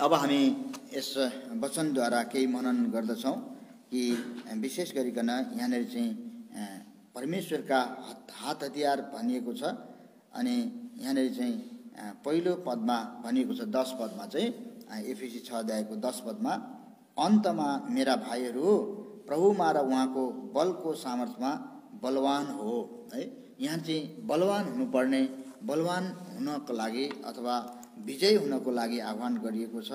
अब हामी यस वचनद्वारा केही मनन गर्दछौँ कि विशेष गरिकन यहाँनिर चाहिँ परमेश्वरका हात हतियार भनिएको छ। अनि यहाँनिर चाहिँ पहिलो पदमा भनिएको छ 10 पदमा चाहिँ एफिसी 6 अध्यायको 10 पदमा अन्तमा मेरा भाइहरू प्रभुमा र उहाँको बलको सामर्थ्यमा बलवान हो है। यहाँ चाहिँ बलवान हुनुपर्ने, बलवान हुनको लागि अथवा विजय हुनको लागि आह्वान गरिएको छ।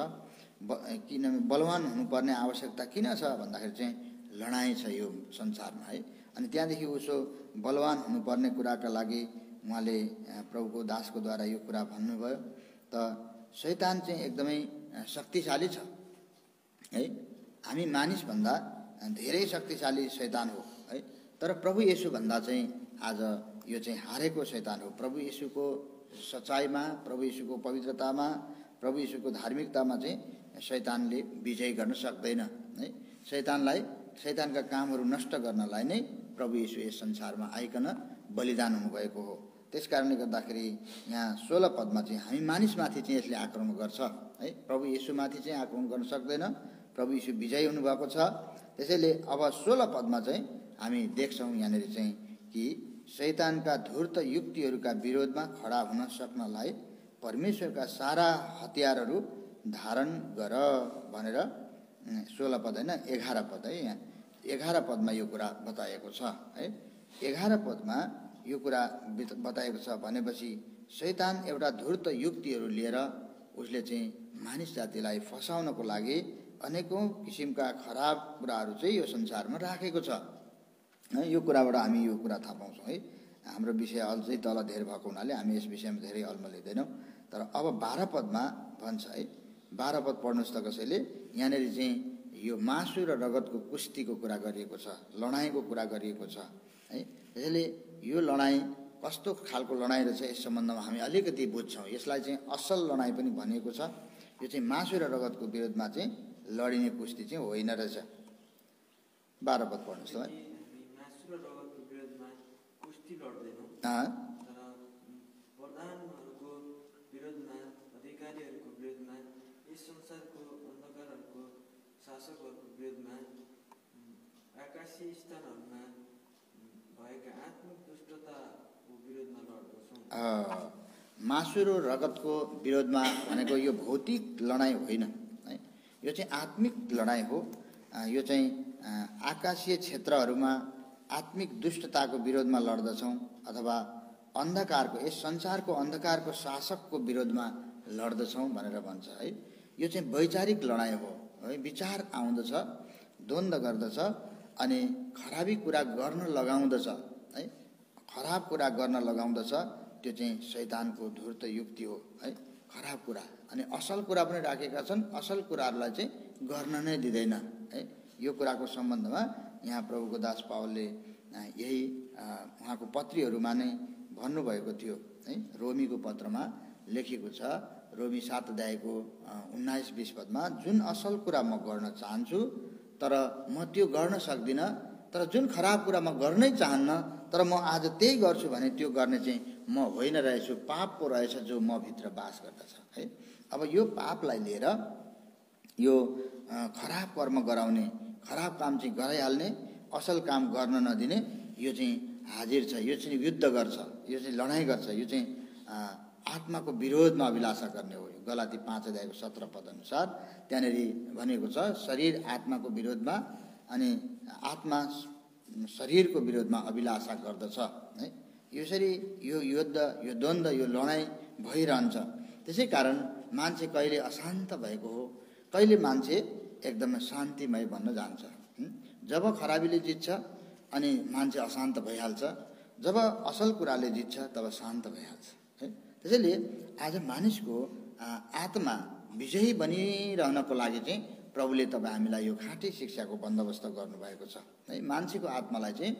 किनभने बलवान हुनुपर्ने आवश्यकता किन छ भन्दाखेरि चाहिँ लडाईँ छ यो संसारमा है। अनि त्यहाँदेखि उसो बलवान हुनुपर्ने कुराका लागि उहाँले प्रभुको दासको द्वारा यो कुरा भन्नुभयो। त शैतान चाहिँ एकदमै शक्तिशाली छ है। हामी मानिसभन्दा धेरै शक्तिशाली शैतान हो है। तर प्रभु येशू भन्दा चाहिँ आज यो चाहिँ हारेको शैतान हो। प्रभु येशूको सच्चाइमा, प्रभु येशूको पवित्रतामा, प्रभु येशूको धार्मिकतामा चाहिँ शैतानले विजय गर्न सक्दैन है। शैतानका कामहरू नष्ट गर्नलाई नै प्रभु येशू यस संसारमा आइकन बलिदान हुनुभएको हो। त्यसकारणले गर्दाखेरि यहाँ 16 पदमा चाहिँ हामी मानिसमाथि चाहिँ यसले आक्रमण गर्छ है। प्रभु येशूमाथि चाहिँ आक्रमण गर्न सक्दैन। प्रभु येशू विजय हुनुभएको छ। त्यसैले अब 16 पदमा चाहिँ हामी देख्छौँ यहाँनिर चाहिँ कि शैतानका धूर्त युक्तिहरूका विरोधमा खडा हुन सक्नलाई परमेश्वरका सारा हतियारहरू धारण गर भनेर 16 पद होइन 11 पद है। यहाँ 11 पदमा यो कुरा बताएको छ है। 11 पदमा यो कुरा बताएको छ भनेपछि शैतान एउटा धूर्त युक्तिहरू लिएर उसले चाहिँ मानिस जातिलाई फसाउनको लागि अनेकौं किसिमका खराब कुराहरू चाहिँ यो संसारमा राखेको छ। यो कुराबाट हामी यो कुरा थाहा पाउँछौँ है। हाम्रो विषय अझै तल धेरै भएको हुनाले हामी यस विषयमा धेरै अल्म लिँदैनौँ। तर अब 12 पदमा भन्छ है। 12 पद पढ्नुहोस् त कसैले। यहाँनिर चाहिँ यो मासु र रगतको कुस्तीको कुरा गरिएको छ, लडाईँको कुरा गरिएको छ है। त्यसैले यो लडाईँ कस्तो खालको लडाईँ रहेछ यस सम्बन्धमा हामी अलिकति बुझ्छौँ। यसलाई चाहिँ असल लडाईँ पनि भनिएको छ। यो चाहिँ मासु र रगतको विरोधमा चाहिँ लडिने कुस्ती चाहिँ होइन रहेछ। 12 पद पढ्नुहोस् त। मासु र रगतको विरोधमा भनेको यो भौतिक लडाईँ होइन है। यो चाहिँ आत्मिक लडाईँ हो। यो चाहिँ आकाशीय क्षेत्रहरूमा आत्मिक दुष्टताको विरोधमा लड्दछौँ अथवा अन्धकारको, यस संसारको अन्धकारको शासकको विरोधमा लड्दछौँ भनेर भन्छ है। यो चाहिँ वैचारिक लडाईँ हो है। विचार आउँदछ, द्वन्द्व गर्दछ अनि खराबी कुरा गर्न लगाउँदछ है। खराब कुरा गर्न लगाउँदछ। त्यो चाहिँ शैतानको धूर्त युक्ति हो है। खराब कुरा अनि असल कुरा पनि राखेका छन्। असल कुराहरूलाई चाहिँ गर्न नै दिँदैन है। यो कुराको सम्बन्धमा यहाँ प्रभुको दास पावलले यही उहाँको पत्रीहरूमा नै भन्नुभएको थियो है। रोमीको पत्रमा लेखेको छ, रोमी 7 अध्यायको 19-20 पदमा, जुन असल कुरा म गर्न चाहन्छु तर म त्यो गर्न सक्दिनँ, तर जुन खराब कुरा म गर्नै चाहन्न तर म आज त्यही गर्छु भने त्यो गर्ने चाहिँ म होइन रहेछु, पाप पो रहेछ जो म भित्र बास गर्दछ है। अब यो पापलाई लिएर यो खराब कर्म गराउने, खराब काम चाहिँ गराइहाल्ने, असल काम गर्न नदिने यो चाहिँ हाजिर छ। यो चाहिँ युद्ध गर्छ, यो चाहिँ लडाईँ गर्छ। यो चाहिँ आत्माको विरोधमा अभिलाषा गर्ने हो। गलाती 5 अध्यायको 17 पद अनुसार त्यहाँनिर भनेको छ शरीर आत्माको विरोधमा अनि आत्मा शरीरको विरोधमा अभिलाषा गर्दछ है। यसरी यो युद्ध, यो द्वन्द्व, यो लडाईँ भइरहन्छ। त्यसै कारण मान्छे कहिले अशान्त भएको हो, कहिले मान्छे एकदमै शान्तिमय बन्न जान्छ। जब खराबीले जित्छ अनि मान्छे अशान्त भइहाल्छ, जब असल कुराले जित्छ तब शान्त भइहाल्छ है। त्यसैले आज मानिसको आत्मा विजयी बनिरहनको लागि चाहिँ प्रभुले तपाईँ हामीलाई यो खाँटी शिक्षाको बन्दोबस्त गर्नुभएको छ है। मान्छेको आत्मालाई चाहिँ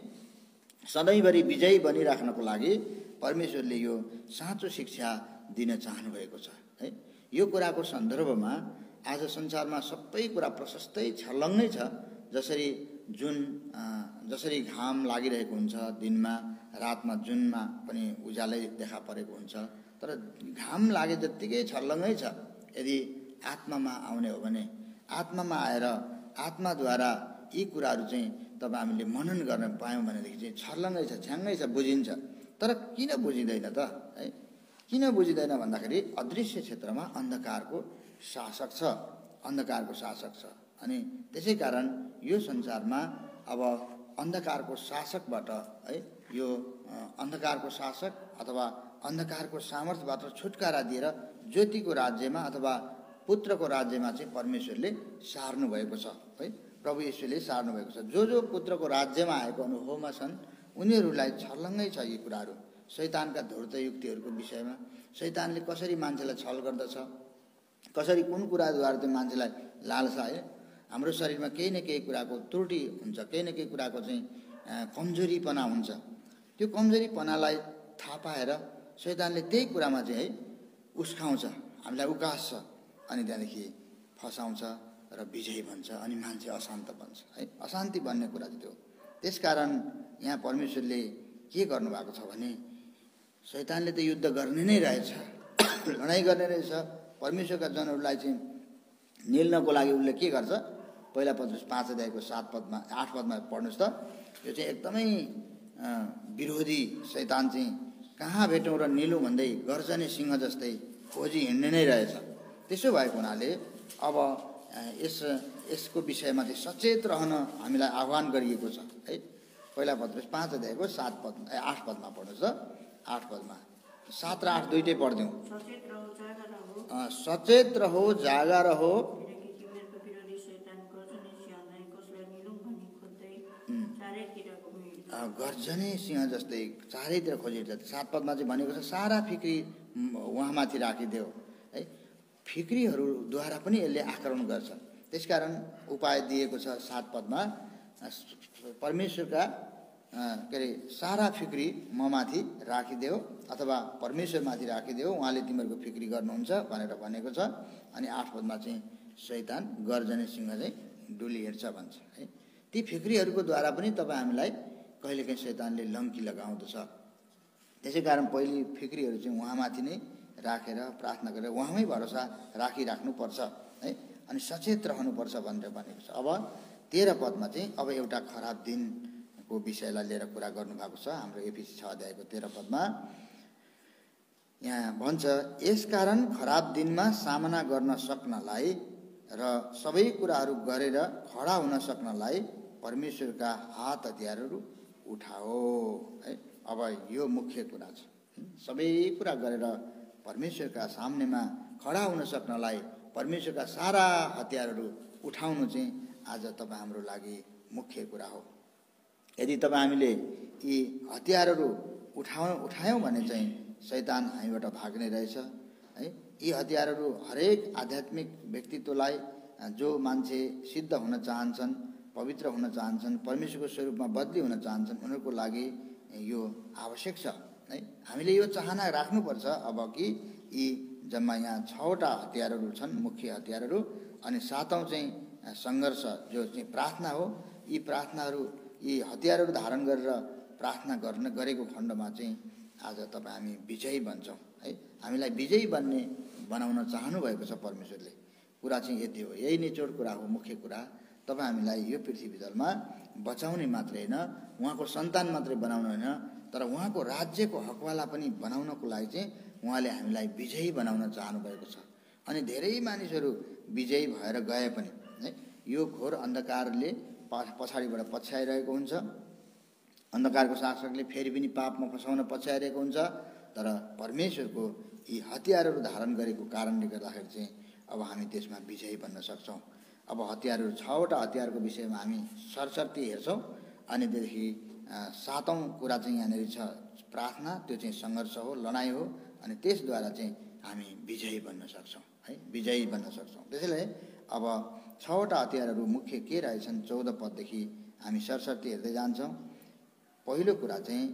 सधैँभरि विजयी बनिराख्नको लागि परमेश्वरले यो साँचो शिक्षा दिन चाहनुभएको छ है। यो कुराको सन्दर्भमा आज संसारमा सबै कुरा प्रशस्तै छर्लङ्गै छ। जसरी घाम लागिरहेको हुन्छ दिनमा, रातमा जुनमा पनि उज्यालै देखा परेको हुन्छ। तर घाम लागे जत्तिकै छर्लङ्गै छ। यदि आत्मामा आउने हो भने आत्मामा आएर आत्माद्वारा यी कुराहरू चाहिँ तपाईँ हामीले मनन गर्न पायौँ भनेदेखि चाहिँ छर्लङ्गै छ, छ्याङ्गै छ, बुझिन्छ। तर किन बुझिँदैन त है? किन बुझिँदैन भन्दाखेरि अदृश्य क्षेत्रमा अन्धकारको शासक छ, अन्धकारको शासक छ। अनि त्यसै कारण यो संसारमा अब अन्धकारको शासकबाट है, यो अन्धकारको शासक अथवा अन्धकारको सामर्थ्यबाट छुटकारा दिएर ज्योतिको राज्यमा अथवा पुत्रको राज्यमा चाहिँ परमेश्वरले सार्नु भएको छ है, प्रभु येशूले सार्नु भएको छ। जो जो पुत्रको राज्यमा आएको अनुभवमा छन् उनीहरूलाई छर्लङ्गै छ यी कुराहरू, शैतानका धूर्त युक्तिहरूको विषयमा। शैतानले कसरी मान्छेलाई छल गर्दछ, कसरी कुन कुराद्वारा त्यो मान्छेलाई लालसा है, हाम्रो शरीरमा केही न केही कुराको त्रुटि हुन्छ, केही न केही कुराको चाहिँ कमजोरीपना हुन्छ। त्यो कमजोरीपनालाई थाहा पाएर शैतानले त्यही कुरामा चाहिँ है उस्काउँछ, हामीलाई उकास्छ, अनि त्यहाँदेखि फसाउँछ र विजयी भन्छ, अनि मान्छे अशान्त बन्छ है। अशान्ति भन्ने कुरा चाहिँ त्यो। त्यसकारण यहाँ परमेश्वरले के गर्नुभएको छ भने शैतानले त युद्ध गर्ने नै रहेछ, लडाइँ गर्ने रहेछ। परमेश्वरका जनहरूलाई चाहिँ निल्नको लागि उसले के गर्छ? पहिला पत्रुस 5 अध्यायको 7 पदमा 8 पदमा पढ्नुहोस् त। यो चाहिँ एकदमै विरोधी शैतान चाहिँ कहाँ भेटौँ र निलौँ भन्दै गर्जने सिंह जस्तै खोजी हिँड्ने नै रहेछ। त्यसो भएको हुनाले अब यसको विषयमा चाहिँ सचेत रहन हामीलाई आह्वान गरिएको छ है। पहिला पत्रुस 5 अध्यायको 8 पदमा पढ्नुहोस् त। 8 पदमा 7 र 8 दुइटै पढ्दिउँ। सचेत रहो, जागा रहो, गर्जने सिंह जस्तै चारैतिर खोजिन्छ। 7 पदमा चाहिँ भनेको छ सारा फिक्री उहाँमाथि राखिदेऊ है। फिक्रीहरूद्वारा पनि यसले आक्रमण गर्छ। त्यसकारण उपाय दिएको छ 7 पदमा, परमेश्वरका के अरे सारा फिक्री ममाथि राखिदेऊ अथवा परमेश्वरमाथि राखिदेऊ, उहाँले तिमीहरूको फिक्री गर्नुहुन्छ भनेर भनेको छ। अनि 8 पदमा चाहिँ शैतान गर्जने सिंह चाहिँ डुली हेर्छ भन्छ है। ती फिक्रीहरूको द्वारा पनि तपाईँ हामीलाई कहिलेकाहीँ शैतानले लङ्की लगाउँदछ। त्यसै कारण पहिले फिक्रीहरू चाहिँ उहाँमाथि नै राखेर प्रार्थना गरेर उहाँमै भरोसा राखिराख्नुपर्छ है। अनि सचेत रहनुपर्छ भनेर भनेको छ। अब 13 पदमा चाहिँ अब एउटा खराब दिनको विषयलाई लिएर कुरा गर्नुभएको छ। हाम्रो एफिसी 6 अध्यायको 13 पदमा यहाँ भन्छ, यसकारण खराब दिनमा सामना गर्न सक्नलाई र सबै कुराहरू गरेर खडा हुन सक्नलाई परमेश्वरका हात हतियारहरू उठाओ है। अब यो मुख्य कुरा छ। सबै कुरा गरेर परमेश्वरका सामनेमा खडा हुन सक्नलाई परमेश्वरका सारा हतियारहरू उठाउनु चाहिँ आज तपाईँ हाम्रो लागि मुख्य कुरा हो। यदि तपाईँ हामीले यी हतियारहरू उठायौँ भने चाहिँ शैतान हामीबाट भाग्ने रहेछ है। यी हतियारहरू हरेक आध्यात्मिक व्यक्तित्वलाई, जो मान्छे सिद्ध हुन चाहन्छन्, पवित्र हुन चाहन्छन्, परमेश्वरको स्वरूपमा बदली हुन चाहन्छन्, उनीहरूको लागि यो आवश्यक छ है। हामीले यो चाहना राख्नुपर्छ अब कि यी जम्मा यहाँ 6वटा हतियारहरू छन्, मुख्य हतियारहरू। अनि 7औं चाहिँ सङ्घर्ष जो चाहिँ प्रार्थना हो। यी प्रार्थनाहरू, यी हतियारहरू धारण गरेर प्रार्थना गरेको खण्डमा चाहिँ आज तपाईँ हामी विजयी बन्छौँ है। हामीलाई विजयी बनाउन चाहनु भएको छ परमेश्वरले। कुरा चाहिँ यति हो, यही निचोड कुरा हो, मुख्य कुरा। तपाईँ हामीलाई यो पृथ्वी तलमा बचाउने मात्रै होइन, उहाँको सन्तान मात्रै बनाउनु होइन, तर उहाँको राज्यको हकवाला पनि बनाउनको लागि चाहिँ उहाँले हामीलाई विजयी बनाउन चाहनु भएको छ। अनि धेरै मानिसहरू विजयी भएर गए पनि है, यो घोर अन्धकारले पछाडिबाट पछ्याइरहेको हुन्छ। अन्धकारको शासकले फेरि पनि पापमा फसाउन पछ्याइरहेको हुन्छ। तर परमेश्वरको यी हतियारहरू धारण गरेको कारणले गर्दाखेरि चाहिँ अब हामी त्यसमा विजयी बन्न सक्छौँ। अब हतियारहरू 6वटा हतियारको विषयमा हामी सरसर्ती हेर्छौँ। अनि त्यसदेखि 7औं कुरा चाहिँ यहाँनिर छ प्रार्थना, त्यो चाहिँ सङ्घर्ष हो, लडाइँ हो। अनि त्यसद्वारा चाहिँ हामी विजयी बन्न सक्छौँ है, विजयी बन्न सक्छौँ। त्यसैले अब 6वटा हतियारहरू मुख्य के रहेछन् 14 पददेखि हामी सरसर्ती हेर्दै जान्छौँ। पहिलो कुरा चाहिँ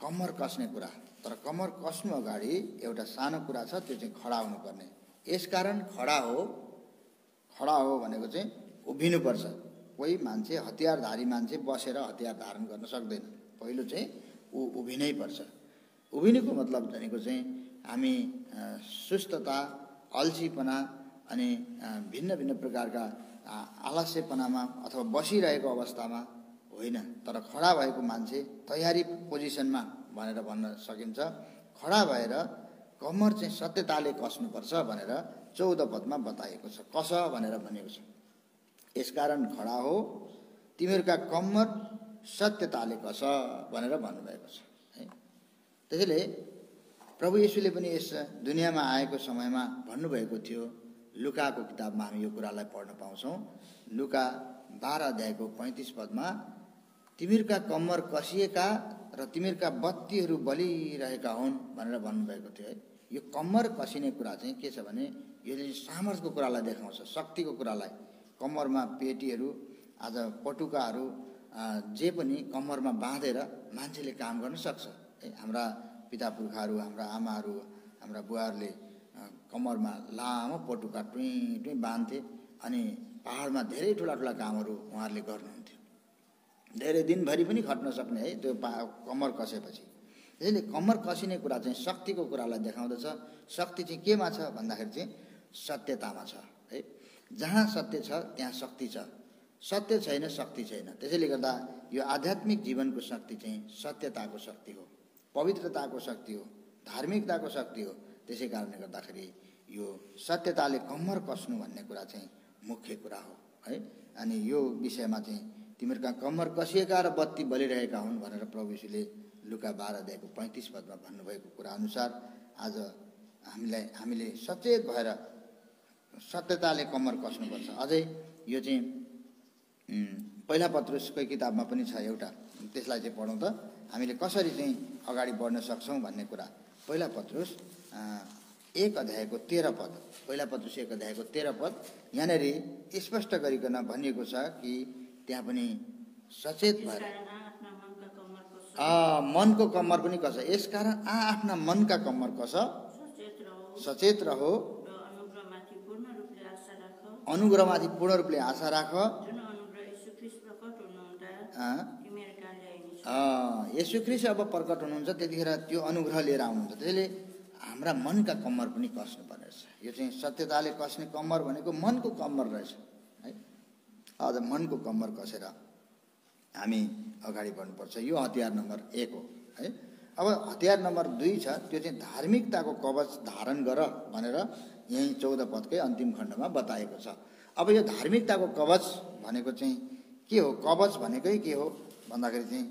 कम्मर कसने कुरा। तर कम्मर कस्नु अगाडि एउटा सानो कुरा छ, त्यो चाहिँ खडा हुनुपर्ने। यसकारण खडा हो भनेको चाहिँ उभिनुपर्छ। कोही मान्छे, हतियारधारी मान्छे बसेर हतियार धारण गर्न सक्दैन। पहिलो चाहिँ ऊ उभिनै पर्छ। उभिनुको मतलब भनेको चाहिँ हामी सुस्तता, अल्छीपना अनि भिन्न भिन्न प्रकारका आलस्यपनामा अथवा बसिरहेको अवस्थामा होइन, तर खडा भएको मान्छे तयारी पोजिसनमा भनेर भन्न सकिन्छ। खडा भएर कम्मर चाहिँ सत्यताले कसनुपर्छ भनेर 14 पदमा बताइएको छ। कस भनेर भनिएको छ। यसकारण खडा हो, तिमीहरूका कम्मर सत्यताले कस भनेर भन्नुभएको छ है। त्यसैले प्रभु येशूले पनि यस दुनियाँमा आएको समयमा भन्नुभएको थियो। लुकाको किताबमा हामी यो कुरालाई पढ्न पाउँछौँ। लुका 12 अध्यायको 35 पदमा तिमीहरूका कम्मर कसिएका र तिमीहरूका बत्तीहरू बलिरहेका हुन् भनेर भन्नुभएको थियो है। यो कम्मर कसिने कुरा चाहिँ के छ भने यो सामर्थ्यको कुरालाई देखाउँछ, शक्तिको कुरालाई। कम्मरमा पेटीहरू, आज पटुकाहरू जे पनि कम्मरमा बाँधेर मान्छेले काम गर्न सक्छ है। हाम्रा पिता पुर्खाहरू, हाम्रा आमाहरू, हाम्रा बुवाहरूले कम्मरमा लामो पटुका टुई टुई बाँध्थे अनि पहाडमा धेरै ठुला ठुला कामहरू उहाँहरूले गर्नुहुन्थ्यो। धेरै दिनभरि पनि खट्न सक्ने है त्यो कम्मर कसेपछि। त्यसैले कम्मर कसिने कुरा चाहिँ शक्तिको कुरालाई देखाउँदछ। शक्ति चाहिँ केमा छ भन्दाखेरि चाहिँ सत्यतामा छ है। जहाँ सत्य छ त्यहाँ शक्ति छ, सत्य छैन शक्ति छैन। त्यसैले गर्दा यो आध्यात्मिक जीवनको शक्ति चाहिँ सत्यताको शक्ति हो, पवित्रताको शक्ति हो, धार्मिकताको शक्ति हो। त्यसै कारणले गर्दाखेरि यो सत्यताले कम्मर कसनु भन्ने कुरा चाहिँ मुख्य कुरा हो है। अनि यो विषयमा चाहिँ तिमीहरूका कम्मर कसिएका र बत्ती बलिरहेका हुन् भनेर प्रभु यीशुले लुका 12 अध्यायको 35 पदमा भन्नुभएको कुरा अनुसार आज हामीले सचेत भएर सत्यताले कम्मर कसनुपर्छ। अझै यो चाहिँ पहिला पत्रुसकै किताबमा पनि छ एउटा, त्यसलाई चाहिँ पढौँ त हामीले कसरी चाहिँ अगाडि बढ्न सक्छौँ भन्ने कुरा। पहिला पत्रुस 1 अध्यायको 13 पद, पहिला पत्रुस 1 अध्यायको 13 पद यहाँनिर स्पष्ट गरिकन भनिएको छ कि त्यहाँ पनि सचेत भएर मनको कम्मर पनि कस। यसकारण आफ्ना मनका कम्मर कस, सचेत रहो, अनुग्रहमाथि पूर्ण रूपले आशा राख। येशू ख्रीष्ट अब प्रकट हुनुहुन्छ त्यतिखेर त्यो अनुग्रह लिएर आउनुहुन्छ। त्यसैले हाम्रा मनका कम्मर पनि कस्नुपर्ने रहेछ। यो चाहिँ सत्यताले कस्ने कम्मर भनेको मनको कम्मर रहेछ है। आज मनको कम्मर कसेर हामी अगाडि बढ्नुपर्छ। यो हतियार नम्बर 1 हो है। अब हतियार नम्बर 2 छ, त्यो चाहिँ धार्मिकताको कवच धारण गर भनेर यही 14 पदकै अन्तिम खण्डमा बताएको छ। अब यो धार्मिकताको कवच भनेको चाहिँ के हो? कवच भनेकै के हो भन्दाखेरि चाहिँ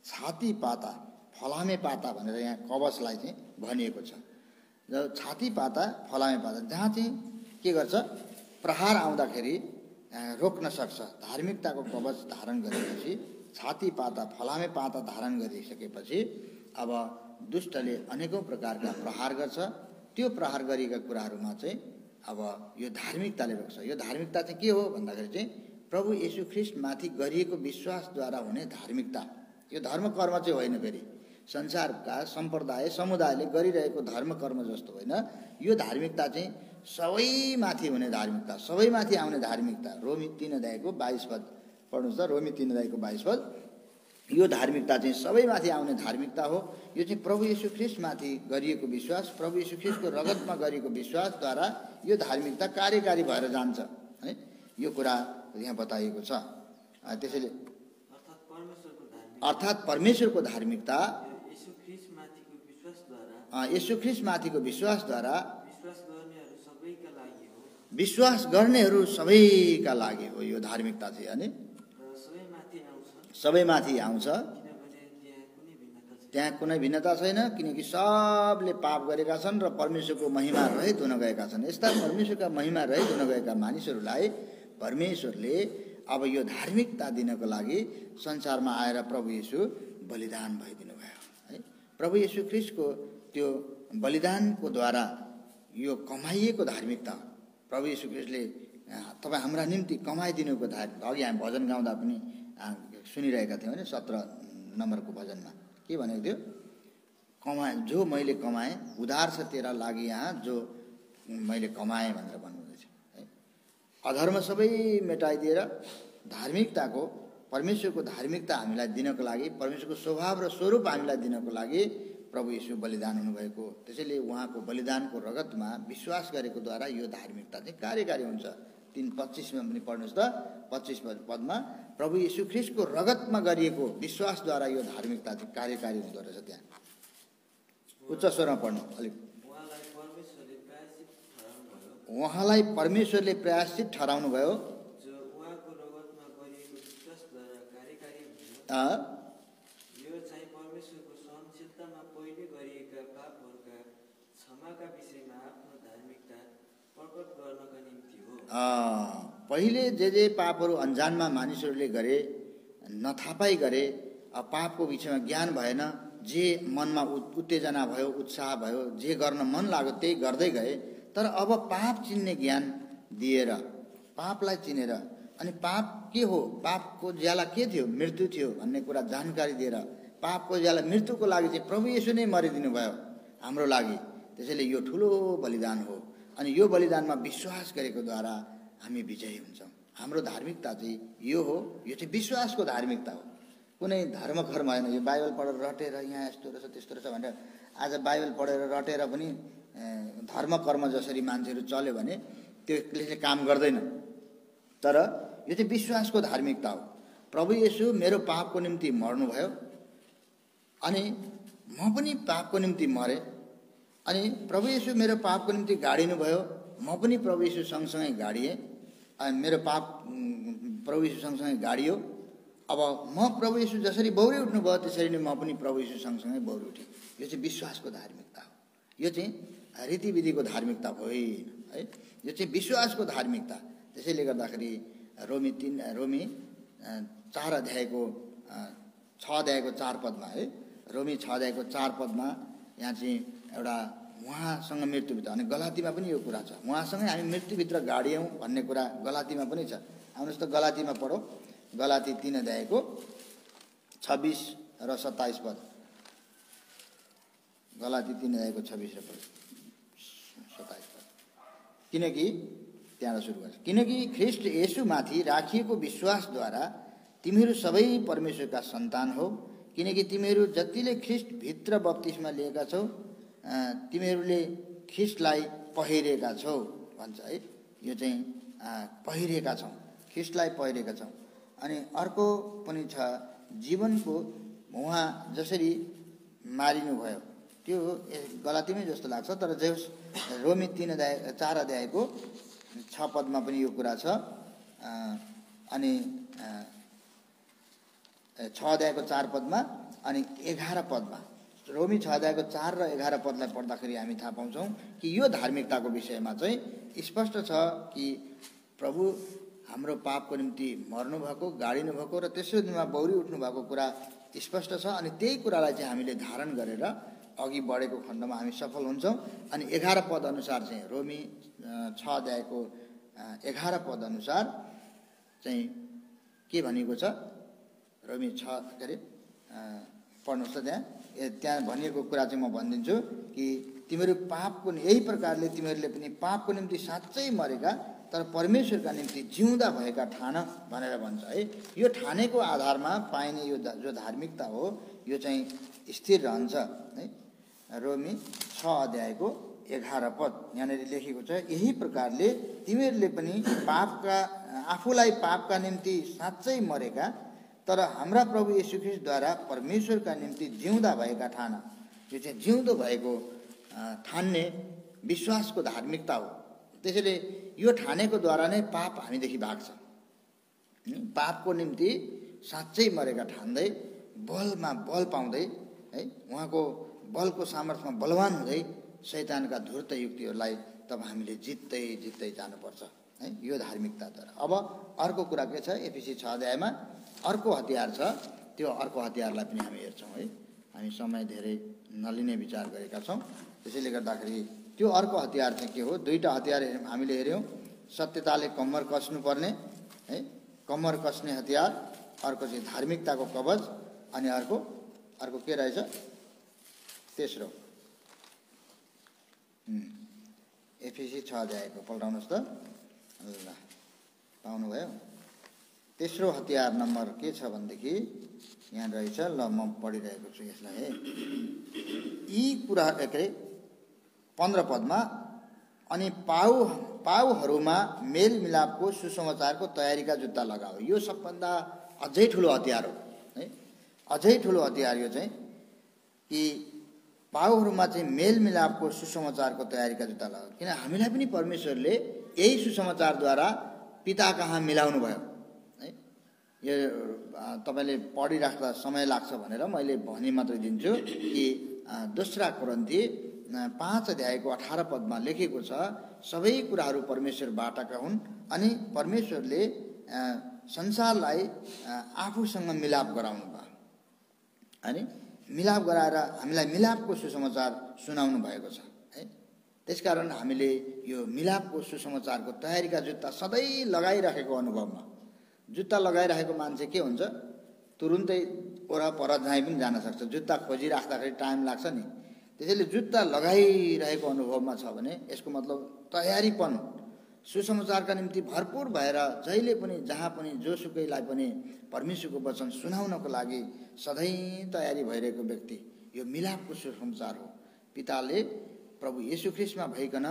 छाती पाता, फलामे पाता भनेर यहाँ कवचलाई चाहिँ भनिएको छ। छाती पाता, फलामे पाता, जहाँ चाहिँ के गर्छ? प्रहार आउँदाखेरि रोक्न सक्छ। धार्मिकताको कवच धारण गरेपछि, छाती पाता, फलामे पाता धारण गरिसकेपछि अब दुष्टले अनेकौं प्रकारका प्रहार गर्छ। त्यो प्रहार गरिएका कुराहरूमा चाहिँ अब यो धार्मिकताले रोक्छ। यो धार्मिकता चाहिँ के हो भन्दाखेरि चाहिँ प्रभु येशू ख्रीष्टमाथि गरिएको विश्वासद्वारा हुने धार्मिकता। यो धर्म कर्म चाहिँ होइन, फेरि संसारका सम्प्रदाय समुदायले गरिरहेको धर्म कर्म जस्तो होइन। यो धार्मिकता चाहिँ सबैमाथि हुने धार्मिकता, सबैमाथि आउने धार्मिकता। रोमी 3 अध्यायको 22 पद पढ्नुहोस् त। रोमी 3 अध्यायको 22 पद। यो धार्मिकता चाहिँ सबैमाथि आउने धार्मिकता हो। यो चाहिँ प्रभु येशू ख्रीष्टमाथि गरिएको विश्वास, प्रभु येशू ख्रीष्टको रगतमा गरिएको विश्वासद्वारा यो धार्मिकता कार्यकारी भएर जान्छ है। यो कुरा यहाँ बताइएको छ। त्यसैले अर्थात् परमेश्वरको धार्मिकता येशू ख्रीष्टमाथिको विश्वासद्वारा विश्वास गर्नेहरू सबैका लागि हो। यो धार्मिकता चाहिँ अनि सबैमाथि आउँछ। त्यहाँ कुनै भिन्नता छैन, किनकि सबले पाप गरेका छन् र परमेश्वरको महिमा रहित हुन गएका छन्। यस्ता परमेश्वरका महिमा रहित हुन गएका मानिसहरूलाई परमेश्वरले अब यो धार्मिकता दिनको लागि संसारमा आएर प्रभु येशू बलिदान भइदिनु भयो है। प्रभु येशू ख्रीष्टको त्यो बलिदानको द्वारा यो कमाइएको धार्मिकता प्रभु येशू ख्रीष्टले तपाईँ हाम्रा निम्ति कमाइदिनुको धार्मिकता। अघि हामी भजन गाउँदा पनि सुनिरहेका थियौँ होइन। 17 नम्बरको भजनमा के भनेको थियो? कमाए जो मैले कमाएँ, उधार छ तेरा लागि यहाँ जो मैले कमाएँ भनेर भन्नुहुँदैछ है। अधर्म सबै मेटाइदिएर धार्मिकताको, परमेश्वरको धार्मिकता हामीलाई दिनको लागि, परमेश्वरको स्वभाव र स्वरूप हामीलाई दिनको लागि प्रभु येशू बलिदान हुनुभएको। त्यसैले उहाँको बलिदानको रगतमा विश्वास गरेको द्वारा यो धार्मिकता चाहिँ कार्यकारी हुन्छ। 3:25मा पनि पढ्नुहोस् त, 25 पदमा प्रभु येशू ख्रीष्टको रगतमा गरिएको विश्वासद्वारा यो धार्मिकता चाहिँ कार्यकारी हुँदो रहेछ। त्यहाँ उच्च स्वरमा पढ्नु अलिक। उहाँलाई परमेश्वरले प्रायश्चित ठहराउनु भयो, पहिले जे पापहरू अन्जानमा मानिसहरूले गरे, नथापाई गरे, पापको विषयमा ज्ञान भएन, जे मनमा उत्तेजना भयो, उत्साह भयो, जे गर्न मन लाग्यो त्यही गर्दै गए। तर अब पाप चिन्ने ज्ञान दिएर, पापलाई चिनेर, अनि पाप के हो, पापको ज्याला के थियो, मृत्यु थियो भन्ने कुरा जानकारी दिएर, पापको ज्याला मृत्युको लागि चाहिँ प्रभु येशू नै मरिदिनु भयो हाम्रो लागि। त्यसैले यो ठुलो बलिदान हो, अनि यो बलिदानमा विश्वास गरेको द्वारा हामी विजयी हुन्छौँ। हाम्रो धार्मिकता चाहिँ यो हो, यो चाहिँ विश्वासको धार्मिकता हो। कुनै धर्म कर्म होइन, यो बाइबल पढेर रटेर यहाँ यस्तो रहेछ त्यस्तो रहेछ भनेर आज बाइबल पढेर रटेर पनि धर्म कर्म जसरी मान्छेहरू चल्यो भने त्यसले चाहिँ काम गर्दैन। तर यो चाहिँ विश्वासको धार्मिकता हो। प्रभु येशू मेरो पापको निम्ति मर्नुभयो, अनि म पनि पापको निम्ति मरेँ, अनि प्रभु येशू मेरो पापको निम्ति गाडिनु भयो, म पनि प्रभु येशू सँगसँगै गाडिएँ, अनि मेरो पाप प्रभु येशू सँगसँगै गाडियो। अब म प्रभु येशू जसरी बौरी उठ्नुभयो त्यसरी नै म पनि प्रभु येशू सँगसँगै बौरी उठेँ। यो चाहिँ विश्वासको धार्मिकता हो, यो चाहिँ रीतिविधिको धार्मिकता होइन है, यो चाहिँ विश्वासको धार्मिकता। त्यसैले गर्दाखेरि रोमी 4 अध्यायको 6 अध्यायको 4 पदमा है, रोमी 6 अध्यायको 4 पदमा यहाँ चाहिँ एउटा उहाँसँग मृत्युभित्र, अनि गलातीमा पनि यो कुरा छ, उहाँसँगै हामी मृत्युभित्र गाडियौँ भन्ने कुरा गलातीमा पनि छ। आउनुहोस् त गलातीमा पढौँ, गलाती 3 अध्यायको 26 र 27 पद। गलाती 3 अध्यायको 26 र 27 पद। किनकि त्यहाँबाट सुरु गर्छ, किनकि ख्रीष्ट येशूमाथि राखिएको विश्वासद्वारा तिमीहरू सबै परमेश्वरका सन्तान हो, किनकि तिमीहरू जतिले ख्रीष्ट भित्र बप्तिस्मा लिएका छौ तिमीहरूले ख्रीष्टलाई पहिरेका छौ भन्छ है। यो चाहिँ पहिरेका छौँ, ख्रीष्टलाई पहिरेका छौँ। अनि अर्को पनि छ, जीवनको उहाँ जसरी मारिनुभयो, त्यो गलातीमै जस्तो लाग्छ, तर जस रोमी 4 अध्यायको 6 पदमा पनि यो कुरा छ। अनि 6 अध्यायको 4 पदमा अनि 11 पदमा, रोमी 6 अध्यायको 4 र 11 पदलाई पढ्दाखेरि हामी थाहा पाउँछौँ कि यो धार्मिकताको विषयमा चाहिँ स्पष्ट छ कि प्रभु हाम्रो पापको निम्ति मर्नुभएको, गाडिनु भएको र तेस्रो दिनमा बौरी उठ्नु भएको कुरा स्पष्ट छ। अनि त्यही कुरालाई चाहिँ हामीले धारण गरेर अघि बढेको खण्डमा हामी सफल हुन्छौँ। अनि 11 पद अनुसार चाहिँ, रोमी 6 अध्यायको 11 पद अनुसार चाहिँ के भनेको छ, रोमी 6 के अरे पढ्नुहोस् त, त्यहाँ भनिएको कुरा चाहिँ म भनिदिन्छु कि तिमीहरू पापको, यही प्रकारले तिमीहरूले पनि पापको निम्ति साँच्चै मरेका तर परमेश्वरका निम्ति जिउँदा भएका ठान भनेर भन्छ है। यो ठानेको आधारमा पाइने यो जो धार्मिकता हो यो चाहिँ स्थिर रहन्छ है। रोमी 6 अध्यायको 11 पद यहाँनिर लेखेको छ, यही प्रकारले तिमीहरूले पनि आफूलाई पापका निम्ति साँच्चै मरेका तर हाम्रा प्रभु येशू ख्रीष्टद्वारा परमेश्वरका निम्ति जिउँदा भएका ठान। यो चाहिँ जिउँदो भएको ठान्ने विश्वासको धार्मिकता हो। त्यसैले यो ठानेको द्वारा नै पाप हामीदेखि भाग्छ। पापको निम्ति साँच्चै मरेका ठान्दै बलमा बल पाउँदै है, उहाँको बलको सामर्थ्यमा बलवान हुँदै शैतानका धूर्त युक्तिहरूलाई तब हामीले जित्दै जानुपर्छ है, यो धार्मिकताद्वारा। अब अर्को कुरा के छ, एफिसी 6 अध्यायमा अर्को हतियार छ, त्यो अर्को हतियारलाई पनि हामी हेर्छौँ है। हामी समय धेरै नलिने विचार गरेका छौँ, त्यसैले गर्दाखेरि त्यो अर्को हतियार चाहिँ के हो, 2टा हतियार हामीले हेऱ्यौँ। सत्यताले कम्मर कस्नुपर्ने है, कम्मर कस्ने हतियार, अर्को चाहिँ धार्मिकताको कवच, अनि अर्को के रहेछ, तेस्रो एफिसी 6 अध्यायको पल्टाउनुहोस् त, ल पाउनुभयो। तेस्रो हतियार नम्बर के छ भनेदेखि यहाँ रहेछ, ल म पढिरहेको छु यसलाई। यी कुरा के अरे 15 पदमा, अनि पाउहरूमा मेलमिलापको सुसमाचारको तयारीका जुत्ता लगाऊ। यो सबभन्दा अझै ठुलो हतियार हो है, अझै ठुलो हतियार यो चाहिँ, कि पाउहरूमा चाहिँ मेलमिलापको सुसमाचारको तयारीका जुत्ता लगाऊ। किन हामीलाई पनि परमेश्वरले यही सुसमाचारद्वारा पिता कहाँ मिलाउनु भयो है। यो तपाईँले पढिराख्दा समय लाग्छ भनेर मैले भनी मात्रै दिन्छु कि 2 कोरिन्थी 5 अध्यायको 18 पदमा लेखेको छ, सबै कुराहरू परमेश्वरबाटका हुन् अनि परमेश्वरले संसारलाई आफूसँग मिलाप गराउनु भयो अनि मिलाप गराएर हामीलाई मिलापको सुसमाचार सुनाउनु भएको छ है। त्यसकारण हामीले यो मिलापको सुसमाचारको तयारीका जुत्ता सधैँ लगाइराखेको अनुभवमा, जुत्ता लगाइराखेको मान्छे के हुन्छ, तुरुन्तै वरपर जहीँ पनि जान सक्छ। जुत्ता खोजिराख्दाखेरि टाइम लाग्छ नि, त्यसैले जुत्ता लगाइरहेको अनुभवमा छ भने यसको मतलब तयारीपन, सुसमाचारका निम्ति भरपूर भएर जहिले पनि जहाँ पनि जोसुकैलाई पनि परमेश्वरको वचन सुनाउनको लागि सधैँ तयारी भइरहेको व्यक्ति, यो मिलापको सुसमाचार हो। पिताले प्रभु येशू ख्रीष्टमा भइकन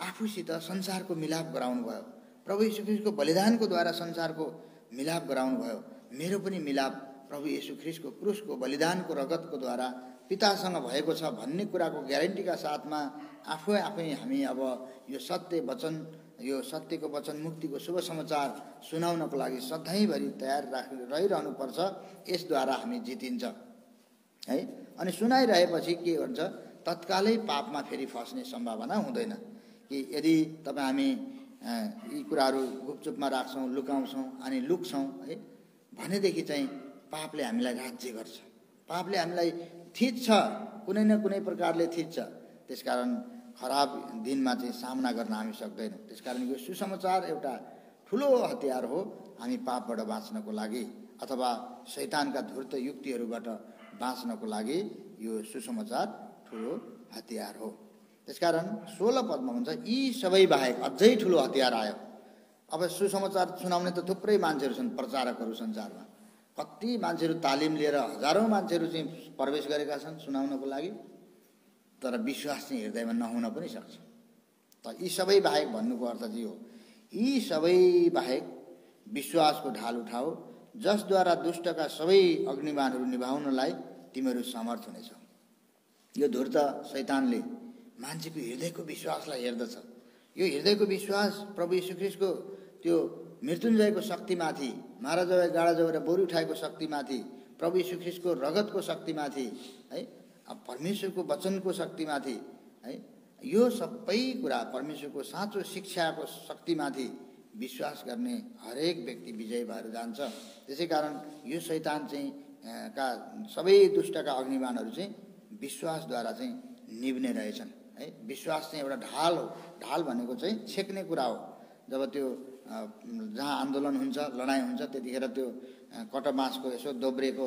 आफूसित संसारको मिलाप गराउनु भयो। प्रभु येशू ख्रीष्टको बलिदानको द्वारा संसारको मिलाप गराउनु भयो। मेरो पनि मिलाप प्रभु येशू ख्रीष्टको क्रुसको बलिदानको रगतको द्वारा पितासँग भएको छ भन्ने कुराको ग्यारेन्टीका साथमा आफै हामी अब यो सत्य वचन, यो सत्यको वचन, मुक्तिको शुभ समाचार सुनाउनको लागि सधैँभरि तयार रहिरहनुपर्छ। यसद्वारा हामी जितिन्छ है। अनि सुनाइरहेपछि के हुन्छ, तत्कालै पापमा फेरि फस्ने सम्भावना हुँदैन। कि यदि तपाईँ हामी यी कुराहरू गुपचुपमा राख्छौँ, लुकाउँछौँ अनि लुक्छौँ है भनेदेखि चाहिँ पापले हामीलाई राज्य गर्छ, पापले हामीलाई थिच्छ, कुनै न कुनै प्रकारले थिच्छ। त्यसकारण खराब दिनमा चाहिँ सामना गर्न हामी सक्दैनौँ। त्यसकारण यो सुसमाचार एउटा ठुलो हतियार हो हामी पापबाट बाँच्नको लागि अथवा शैतानका धूर्त युक्तिहरूबाट बाँच्नको लागि। यो सुसमाचार ठुलो हतियार हो। त्यसकारण 16 पदमा हुन्छ, यी सबै बाहेक अझै ठुलो हतियार आयो। अब सुसमाचार सुनाउने त थुप्रै मान्छेहरू छन्, प्रचारकहरू संसारमा, कति मान्छेहरू तालिम लिएर हजारौँ मान्छेहरू चाहिँ प्रवेश गरेका छन् सुनाउनको लागि, तर विश्वास चाहिँ हृदयमा नहुन पनि सक्छ। त यी सबै बाहेक भन्नुको अर्थ चाहिँ हो, यी सबै बाहेक विश्वासको ढाल उठाऊ, जसद्वारा दुष्टका सबै अग्निबाणहरू निभाउनलाई तिमीहरू समर्थ हुनेछौ। यो धूर्त शैतानले मान्छेको हृदयको विश्वासलाई हेर्दछ। यो हृदयको विश्वास प्रभु येशू ख्रीष्टको त्यो मृत्युञ्जयको शक्तिमाथि, मारा जवाई गाडा जवाई बोरी उठाएको शक्तिमाथि, प्रभु येशू ख्रीष्टको रगतको शक्तिमाथि है, परमेश्वरको वचनको शक्तिमाथि है, यो सबै कुरा परमेश्वरको साँचो शिक्षाको शक्तिमाथि विश्वास गर्ने हरेक व्यक्ति विजय भएर जान्छ। त्यसै कारण यो शैतान चाहिँ का सबै दुष्टका अग्निबाणहरू चाहिँ विश्वासद्वारा चाहिँ निभ्ने रहेछन् है। विश्वास चाहिँ एउटा ढाल हो। ढाल भनेको चाहिँ छेक्ने कुरा हो। जब त्यो जहाँ आन्दोलन हुन्छ, लडाइँ हुन्छ, त्यतिखेर त्यो कटबाँसको यसो दोब्रेको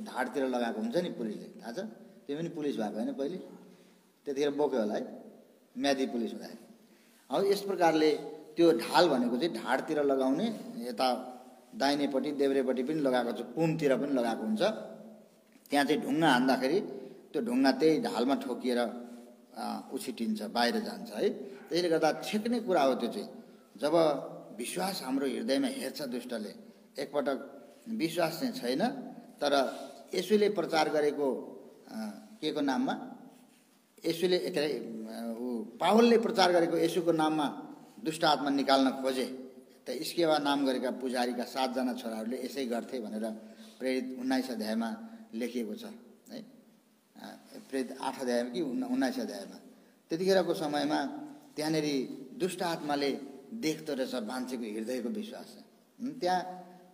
ढाडतिर लगाएको हुन्छ नि पुलिसले, थाहा छ? त्यो पनि पुलिस भएको होइन पहिले, त्यतिखेर बोक्यो होला है, म्यादी पुलिस हुँदाखेरि। अब यस प्रकारले त्यो ढाल भनेको चाहिँ ढाडतिर लगाउने, यता दाहिनेपट्टि देब्रेपट्टि पनि लगाएको छ, पुमतिर पनि लगाएको हुन्छ। त्यहाँ चाहिँ ढुङ्गा हान्दाखेरि त्यो ढुङ्गा त्यही ढालमा ठोकिएर उछिटिन्छ, बाहिर जान्छ है। त्यसले गर्दा छेक्ने कुरा हो त्यो चाहिँ। जब विश्वास हाम्रो हृदयमा हेर्छ दुष्टले, एकपटक विश्वास चाहिँ छैन, तर येशूले प्रचार गरेको के को नाममा, येशूले पावलले प्रचार गरेको येशूको नाममा दुष्ट आत्मा निकाल्न खोजे, त इस्केवा नाम गरेका पुजारीका 7 जना छोराहरूले यसै गर्थे भनेर प्रेरित 19 अध्यायमा लेखिएको छ है। प्रेरित 8 अध्यायमा कि 19 अध्यायमा। त्यतिखेरको समयमा त्यहाँनेरि दुष्ट आत्माले देख्दो रहेछ मान्छेको हृदयको विश्वास। त्यहाँ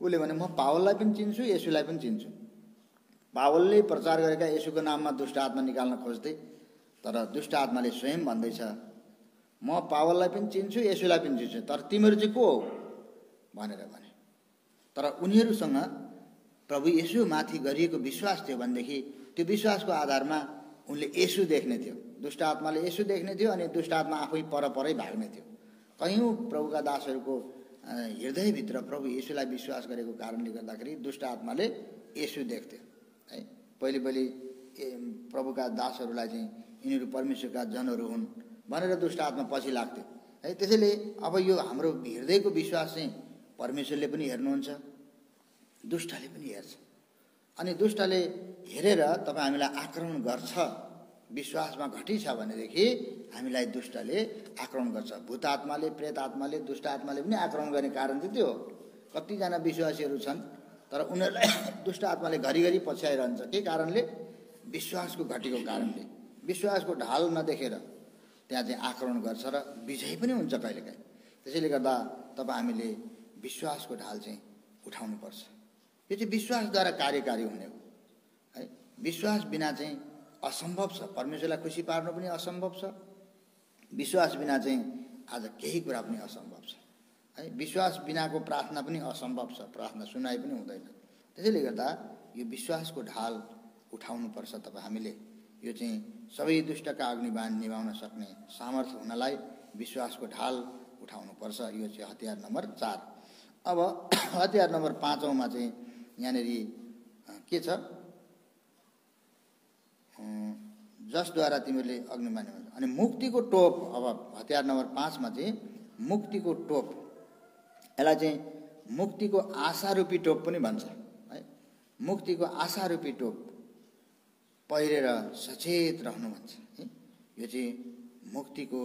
उसले भने, म पावललाई पनि चिन्छु, येशूलाई पनि चिन्छु। पावलले प्रचार गरेका येशूको नाममा दुष्ट आत्मा निकाल्न खोज्थे, तर दुष्ट आत्माले स्वयं भन्दैछ, म पावललाई पनि चिन्छु, येशूलाई पनि चिन्छु, तर तिमीहरू चाहिँ को हो भनेर भने। तर उनीहरूसँग प्रभु येशूमाथि गरिएको विश्वास थियो भनेदेखि त्यो विश्वासको आधारमा उनले येशू देख्ने थियो, दुष्ट आत्माले येशू देख्ने थियो, अनि दुष्ट आत्मा आफै परपरै भाग्ने थियो। कयौँ प्रभुका दासहरूको हृदयभित्र प्रभु येशूलाई विश्वास गरेको कारणले गर्दाखेरि दुष्ट आत्माले येशू देख्थ्यो है। पहिले प्रभुका दासहरूलाई चाहिँ यिनीहरू परमेश्वरका जनहरू हुन् भनेर दुष्ट आत्मा पछि लाग्थ्यो है। त्यसैले अब यो हाम्रो हृदयको विश्वास चाहिँ परमेश्वरले पनि हेर्नुहुन्छ, दुष्टले पनि हेर्छ। अनि दुष्टले हेरेर तपाईँ हामीलाई आक्रमण गर्छ, विश्वासमा घटी छ भनेदेखि हामीलाई दुष्टले आक्रमण गर्छ। भूत आत्माले, प्रेत आत्माले, दुष्ट आत्माले पनि आक्रमण गर्ने कारण चाहिँ त्यो हो। कतिजना विश्वासीहरू छन् तर उनीहरूलाई दुष्ट आत्माले घरिघरि पछ्याइरहन्छ। के कारणले? विश्वासको घटेको कारणले। विश्वासको ढाल नदेखेर त्यहाँ चाहिँ आक्रमण गर्छ र विजय पनि हुन्छ कहिलेकाहीँ। त्यसैले गर्दा तपाईँ हामीले विश्वासको ढाल चाहिँ उठाउनुपर्छ। यो चाहिँ विश्वासद्वारा कार्यकारी हुने हो है। विश्वास बिना चाहिँ असम्भव छ, परमेश्वरलाई खुसी पार्नु पनि असम्भव छ। विश्वास बिना चाहिँ आज केही कुरा पनि असम्भव छ है। विश्वास बिनाको प्रार्थना पनि असम्भव छ, प्रार्थना सुनाइ पनि हुँदैन। त्यसैले गर्दा यो विश्वासको ढाल उठाउनुपर्छ तपाईँ हामीले। यो चाहिँ सबै दुष्टका अग्निबाण निभाउन सक्ने सामर्थ्य हुनलाई विश्वासको ढाल उठाउनुपर्छ। यो चाहिँ हतियार नम्बर 4। अब हतियार नम्बर 5 मा चाहिँ यहाँनिर के छ? जसद्वारा तिमीले अग्निबाण अनि मुक्तिको टोप। अब हतियार नम्बर 5 मा चाहिँ मुक्तिको टोप, यसलाई चाहिँ मुक्तिको आशारूपी टोप पनि भन्छ है। मुक्तिको आशारूपी टोप पहिरेर सचेत रहनु भन्छ है। यो चाहिँ मुक्तिको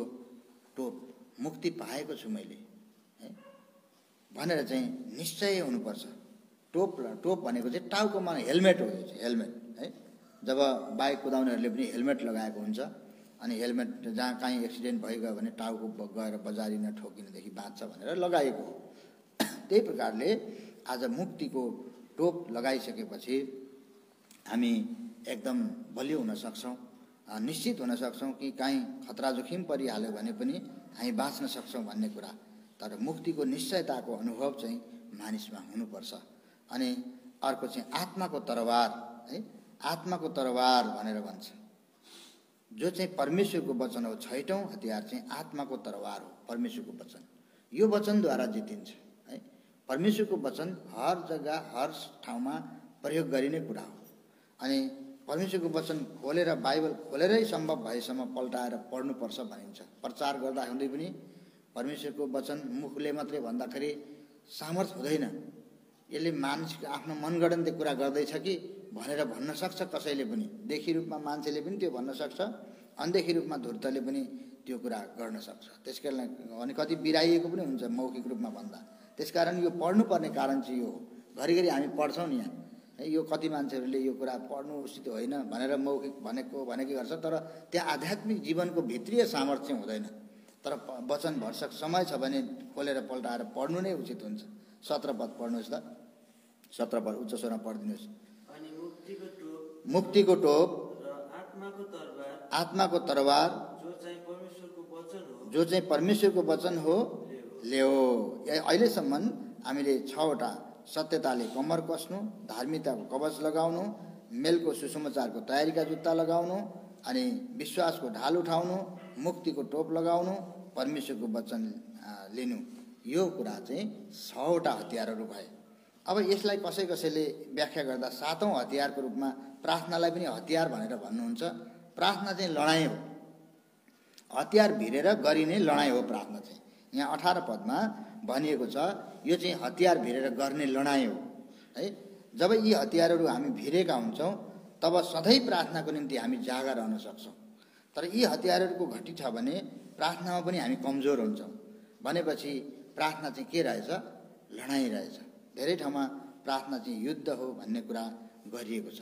टोप, मुक्ति पाएको छु मैले है भनेर चाहिँ निश्चय हुनुपर्छ। टोप भनेको चाहिँ टाउकोमा हेलमेट हो। यो चाहिँ हेलमेट है। जब बाइक कुदाउनेहरूले पनि हेलमेट लगाएको हुन्छ अनि हेलमेट जहाँ कहीँ एक्सिडेन्ट भइगयो भने टाउको गएर बजारिन ठोकिनेदेखि बाँच्छ भनेर लगाएको हो। त्यही प्रकारले आज मुक्तिको टोप लगाइसकेपछि हामी एकदम बलियो हुन सक्छौँ, निश्चित हुन सक्छौँ कि कहीँ खतरा जोखिम परिहाल्यो भने पनि हामी बाँच्न सक्छौँ भन्ने कुरा। तर मुक्तिको निश्चयताको अनुभव चाहिँ मानिसमा हुनुपर्छ। अनि अर्को चाहिँ आत्माको तरवार है। आत्माको तरवार भनेर भन्छ, जो चाहिँ परमेश्वरको वचन हो। 6औं हतियार चाहिँ आत्माको तरवार हो, परमेश्वरको वचन। यो वचनद्वारा जितिन्छ है। परमेश्वरको वचन हर जग्गा हर ठाउँमा प्रयोग गरिने कुरा हो। अनि परमेश्वरको वचन खोलेर, बाइबल खोलेरै सम्भव भएसम्म पल्टाएर पढ्नुपर्छ भनिन्छ। प्रचार गर्दा हुँदै पनि परमेश्वरको वचन मुखले मात्रै भन्दाखेरि सामर्थ्य हुँदैन। यसले मानिसको आफ्नो मनगढन्ती कुरा गर्दैछ कि भनेर भन्न सक्छ कसैले पनि। देखी रूपमा मान्छेले पनि त्यो भन्न सक्छ, अनदेखी रूपमा धूर्तले पनि त्यो कुरा गर्न सक्छ। त्यसकारण अनि कति बिराइएको पनि हुन्छ मौखिक रूपमा भन्दा। त्यसकारण यो पढ्नुपर्ने कारण चाहिँ यो हो। घरिघरि हामी पढ्छौँ नि यहाँ है। यो कति मान्छेहरूले यो कुरा पढ्नु उचित होइन भनेर मौखिक भनेकै गर्छ, तर त्यहाँ आध्यात्मिक जीवनको भित्रीय सामर्थ्य हुँदैन। तर वचन भरसक समय छ भने खोलेर पल्टाएर पढ्नु नै उचित हुन्छ। 17 पद पढ्नुहोस् त। 17 पद उच्च स्वरमा पढिदिनुहोस्। मुक्तिको टोप र आत्माको तरवार जो चाहिँ परमेश्वरको वचन हो ल्याओ। अहिलेसम्म हामीले 6वटा सत्यताले कम्मर कस्नु, धार्मिकताको कवच लगाउनु, मेलको सुसमाचारको तयारीका जुत्ता लगाउनु, अनि विश्वासको ढाल उठाउनु, मुक्तिको टोप लगाउनु, परमेश्वरको वचन लिनु। यो कुरा चाहिँ 6वटा हतियारहरू भए। अब यसलाई कसैले व्याख्या गर्दा 7औं हतियारको रूपमा प्रार्थनालाई पनि हतियार भनेर भन्नुहुन्छ। प्रार्थना चाहिँ लडाइँ हो, हतियार भिरेर गरिने लडाइँ हो प्रार्थना चाहिँ। यहाँ 18 पदमा भनिएको छ यो चाहिँ हतियार भिरेर गर्ने लडाइँ हो है। जब यी हतियारहरू हामी भिरेका हुन्छौँ तब सधैँ प्रार्थनाको निम्ति हामी जागा रहन सक्छौँ। तर यी हतियारहरूको घटी छ भने प्रार्थनामा पनि हामी कमजोर हुन्छौँ। भनेपछि प्रार्थना चाहिँ के रहेछ? लडाइँ रहेछ। धेरै ठाउँमा प्रार्थना चाहिँ युद्ध हो भन्ने कुरा गरिएको छ,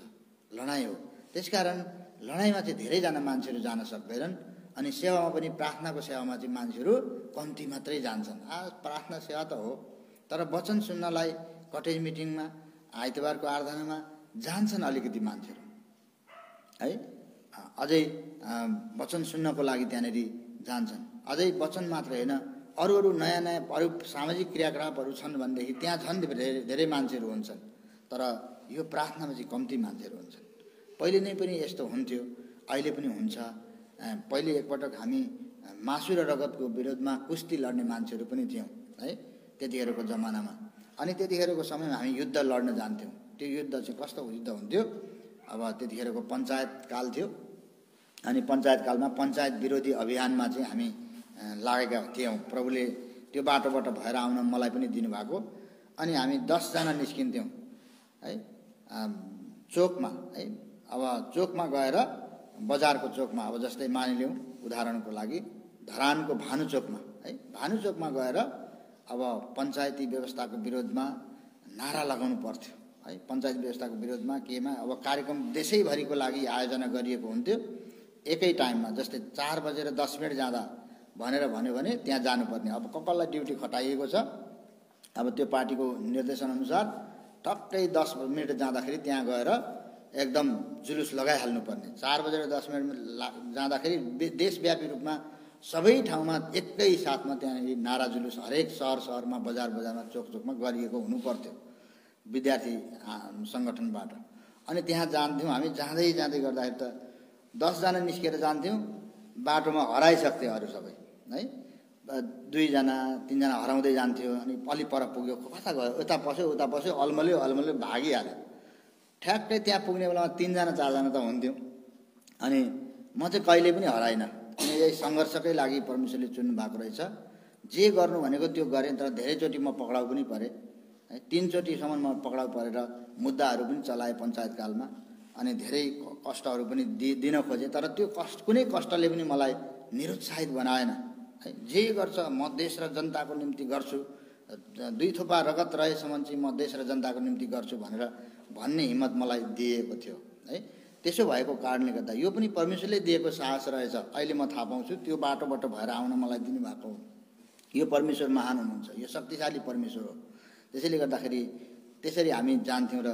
लडाइँ हो। त्यसकारण लडाइँमा चाहिँ धेरैजना मान्छेहरू जान सक्दैनन्। अनि सेवामा पनि प्रार्थनाको सेवामा चाहिँ मान्छेहरू कम्ती मात्रै जान्छन्। प्रार्थना सेवा त हो, तर वचन सुन्नलाई कटेज मिटिङमा, आइतबारको आराधनामा जान्छन् अलिकति मान्छेहरू है। अझै वचन सुन्नको लागि त्यहाँनिर जान्छन्। अझै वचन मात्र होइन, अरू नयाँ अरू सामाजिक क्रियाकलापहरू छन् भनेदेखि त्यहाँ झन् धेरै मान्छेहरू हुन्छन्। तर यो प्रार्थनामा चाहिँ कम्ती मान्छेहरू हुन्छन्। पहिले नै पनि यस्तो हुन्थ्यो, अहिले पनि हुन्छ। पहिले एकपटक हामी मासु र रगतको विरोधमा कुस्ती लड्ने मान्छेहरू पनि थियौँ है। त्यतिखेरको जमानामा। अनि त्यतिखेरको समयमा हामी युद्ध लड्न जान्थ्यौँ। त्यो युद्ध चाहिँ कस्तो युद्ध हुन्थ्यो? अब त्यतिखेरको पञ्चायत काल थियो अनि पञ्चायत कालमा पञ्चायत विरोधी अभियानमा चाहिँ हामी लागेका थियौँ। प्रभुले त्यो बाटोबाट भएर आउन मलाई पनि दिनुभएको। अनि हामी 10 जना निस्किन्थ्यौँ है चोकमा है। अब चोकमा गएर बजारको चोकमा, अब जस्तै मानिलिउँ उदाहरणको लागि धरानको भानु चोकमा है, भानु चोकमा गएर अब पञ्चायती व्यवस्थाको विरोधमा नारा लगाउनु पर्थ्यो है। पञ्चायत व्यवस्थाको विरोधमा केमा अब कार्यक्रम देशैभरिको लागि आयोजना गरिएको हुन्थ्यो। एकै टाइममा जस्तै 4:10 जाँदा भनेर भन्यो भने त्यहाँ जानुपर्ने। अब कसलाई ड्युटी खटाइएको छ, अब त्यो पार्टीको निर्देशन अनुसार टक्कै 10 मिनट जाँदाखेरि त्यहाँ गएर एकदम जुलुस लगाइहाल्नु पर्ने। 4:10 जाँदाखेरि देशव्यापी रूपमा सबै ठाउँमा एकै साथमा त्यहाँ नारा जुलुस हरेक सहरमा बजारमा चोकमा गरिएको हुनु पर्थ्यो विद्यार्थी सङ्गठनबाट। अनि त्यहाँ जान्थ्यौँ हामी। जाँदै गर्दाखेरि त 10 जना निस्केर जान्थ्यौँ, बाटोमा हराइसक्थ्यो अरू सबै है। 2 जना 3 जना हराउँदै जान्थ्यो। अनि अलि पर पुग्यो, कता गयो, उता पस्यो अलमल्यो भागिहाल्यो। ठ्याक्कै त्यहाँ पुग्ने बेलामा 3 जना 4 जना त हुन्थ्यौँ। अनि म चाहिँ कहिले पनि हराइनँ। अनि यही सङ्घर्षकै लागि परमेश्वरले चुन्नु भएको रहेछ। जे गर्नु भनेको त्यो गरेँ, तर धेरैचोटि म पक्राउ पनि परेँ है। 3 चोटिसम्म म पक्राउ परेर मुद्दाहरू पनि चलाएँ पञ्चायतकालमा। अनि धेरै कष्टहरू पनि दिन खोजेँ, तर त्यो कुनै कष्टले पनि मलाई निरुत्साहित बनाएन है। जे गर्छ म देश र जनताको निम्ति गर्छु, 2 थोपा रगत रहेसम्म चाहिँ म देश र जनताको निम्ति गर्छु भनेर भन्ने हिम्मत मलाई दिएको थियो है। त्यसो भएको कारणले गर्दा यो पनि परमेश्वरले दिएको साहस रहेछ। अहिले म थाहा पाउँछु त्यो बाटोबाट भएर आउन मलाई दिनुभएको हो। यो परमेश्वर महान हुनुहुन्छ, यो शक्तिशाली परमेश्वर हो। त्यसैले गर्दाखेरि त्यसरी हामी जान्थ्यौँ र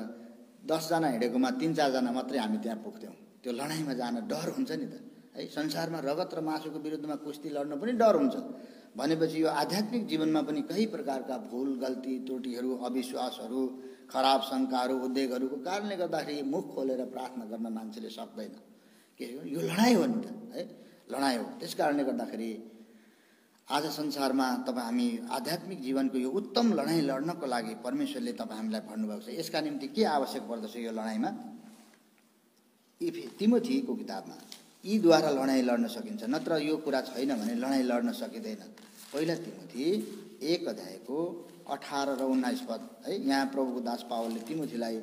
10 जना हिँडेकोमा 3-4 जना मात्रै हामी त्यहाँ पुग्थ्यौँ। त्यो लडाइँमा जान डर हुन्छ नि त है। संसारमा रगत र मासुको विरुद्धमा कुस्ती लड्न पनि डर हुन्छ भनेपछि यो आध्यात्मिक जीवनमा पनि कई प्रकारका भुल गल्ती त्रुटिहरू, अविश्वासहरू, खराब शङ्काहरू, उद्वेगहरूको कारणले गर्दाखेरि मुख खोलेर प्रार्थना गर्न मान्छेले सक्दैन। के हो यो लडाइँ हो नि त है, लडाइँ हो। त्यस कारणले गर्दाखेरि आज संसारमा तपाईँ हामी आध्यात्मिक जीवनको यो उत्तम लडाइँ लड्नको लागि परमेश्वरले तपाईँ हामीलाई भन्नुभएको छ। यसका निम्ति के आवश्यक पर्दछ यो लडाइँमा? तिमोथीको किताबमा यीद्वारा लडाइँ लड्न सकिन्छ, नत्र यो कुरा छैन भने लडाइँ लड्न सकिँदैन। पहिला तिमोथी 1:18 र 19 पद है। यहाँ प्रभुको दास पावलले तिमोथीलाई